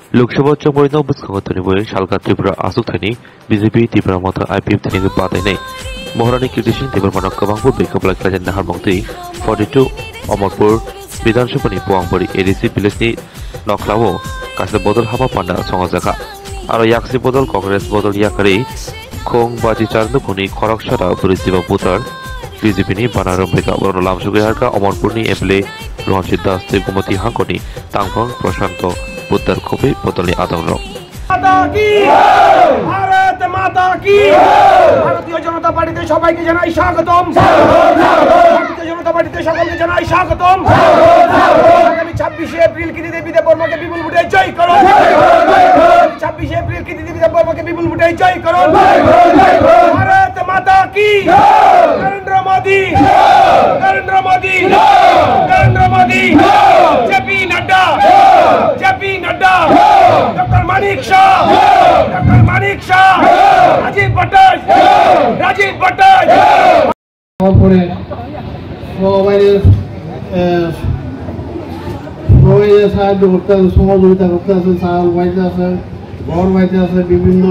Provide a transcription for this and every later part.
लोकसभा चंबरनाव बुस्खांगाथानि बय सालगा Tripura आसुकथानि BJP Tripura माथा IPF थानि बादायनाय महारानी कीर्तिसिंह त्रिपुरा गोबांबो बेखौब्ला राजेन नाहारमंत्री 42 अमरपुर विधानसभानि पुआंबरी एडीसी विलेजनि नखलावो कासे बदल हाबा पान्डा संगाजाखा आरो याक्सि बदल कांग्रेस बदल याकारि खों बाजी चारनुखुनि खरकसारा बुरिसिबा बुतार बीजेपीनि बानारम बेगा बर लामसुगैहारका अमरपुरनि एमएलए रोहनसित दास त्रिगुमती हांकनि तांफां प्रशांत बुद्धार कपि बदलनि आदंर भारत माता की भारतीय जनता पार्टीতে সবাইকে জানাই স্বাগতম ভারতীয় জনতা পার্টিতে সকলকে জানাই স্বাগতম আগামী 26 এপ্রিল কি দেবীদের বর্মাকে বিপুল ভোটে জয় করুন 26 এপ্রিল কি দেবীদের বর্মাকে বিপুল ভোটে জয় করুন भारत माता की नरेंद्र मोदी नरेंद्र मोदी जेपी नड्डा डॉक्टर मानिक शाह राजीव भट्टाच পরে সবাই সাহায্য করতে আছে, সহযোগিতা করতে আছে, চাল বাড়িতে আছে, ঘর বাড়িতে আছে, বিভিন্ন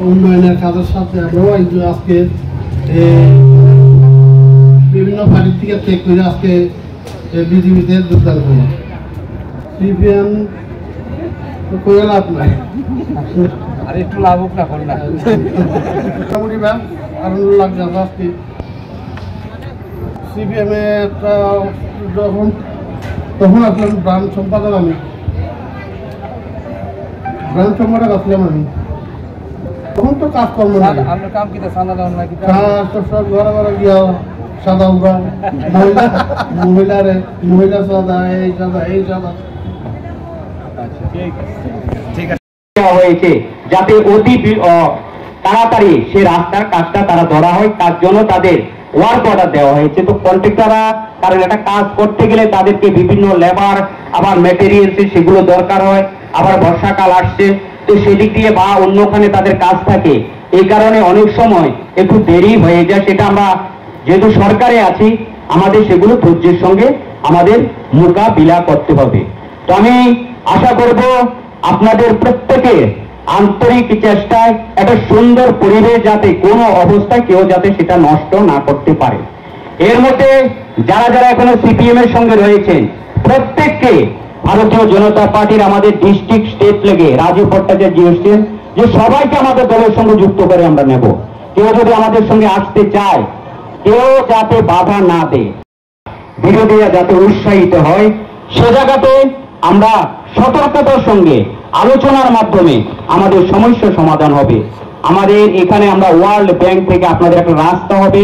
উন্নয়নের কাজের সাথে আমরাও আজকে বিভিন্ন পার্টির থেকে ত্যাগ করে আজকে বিজেপিতে যোগদান করলাম। সিপিএম করে লাভ নাই, আর একটু লাভ হোক না করলে মোটামুটি ব্যাগ আনন্দ লাগছে আজকে। সিপিএমে একটা তখন আসলাম ব্রাঞ্চ সম্পাদক, আমি ব্রাঞ্চ সম্পাদক আসলাম আমি, তখন তো কাজকর্ম আপনার কাম কিটা সাদা দাও নাকি সব ঘরে ঘরে গিয়া সাদা উড়া মহিলা সাদা এই সাদা হয়েছে যাতে অতি তাড়াতাড়ি সে রাস্তার কাজটা তারা ধরা হয়, তার জন্য তাদের ওয়ার্ক অর্ডার দেওয়া হয়েছে। তো কন্ট্রাক্টররা কারণ একটা কাজ করতে গেলে তাদেরকে বিভিন্ন লেবার আবার ম্যাটেরিয়ালস সেগুলো দরকার হয়, আবার বর্ষাকাল আসছে তো সেদিক দিয়ে বা অন্যখানে তাদের কাজ থাকে, এই কারণে অনেক সময় একটু দেরি হয়ে যায়। সেটা আমরা যেহেতু সরকারে আছি আমাদের সেগুলো ধৈর্যের সঙ্গে আমাদের মোকাবিলা করতে হবে। তো আমি আশা করব আপনাদের প্রত্যেকে আন্তরিক চেষ্টায় একটা সুন্দর পরিবেশ যাতে কোনো অবস্থায় কেউ যাতে সেটা নষ্ট না করতে পারে। এর মধ্যে যারা যারা এখনো সিপিএম এর সঙ্গে রয়েছেন প্রত্যেককে ভারতীয় জনতা পার্টির আমাদের ডিস্ট্রিক্ট স্টেট লেগে রাজীব ভট্টাচার্য এসছেন যে সবাইকে আমাদের দলের সঙ্গে যুক্ত করে আমরা নেব। কেউ যদি আমাদের সঙ্গে আসতে চায় কেউ যাতে বাধা না দেয়, বিরোধীরা যাতে উৎসাহিত হয়, সে জায়গাতে আমরা সতর্কতার সঙ্গে আলোচনার মাধ্যমে আমাদের সমস্যা সমাধান হবে। আমাদের এখানে আমরা ওয়ার্ল্ড ব্যাংক থেকে আপনাদের একটা রাস্তা হবে,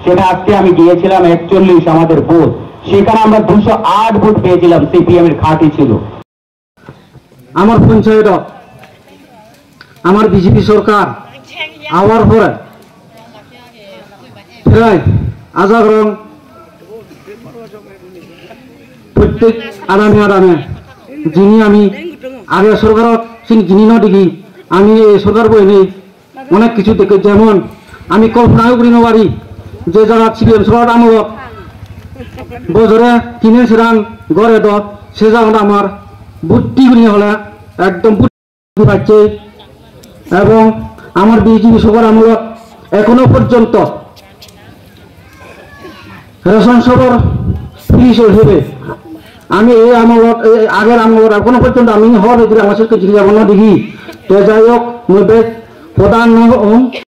সেটা আজকে আমি গিয়েছিলাম 41 আমাদের বুথ, সেখানে আমরা 208 ভোট পেয়েছিলাম, সিপিএম এর খাঁটি ছিল। আমার পঞ্চায়েত আমার বিজেপি সরকার আওয়ার পরে প্রায় আজাগরণ প্রত্যেক আরামে যিনি আমি আগে সরকারত যিনি ন দেখি আমি এই সরকার বইনি অনেক কিছু দেখে, যেমন আমি কল্পনাও করি নারি যে যারা সিপিএম সরকার আমলত বছরে 3 রান গড়ে দত সে জায়গাটা আমার বুদ্ধি করি হলে একদম বুদ্ধি পাচ্ছে। এবং আমার বিজেপি সরকার আমলত এখনো পর্যন্ত রেশন সবর পুলিশ হিসেবে আমি এই আমলত আগের আমলত এখনো পর্যন্ত আমি হওয়ার আমার সাথে দেখি তো যাই হোক প্রধান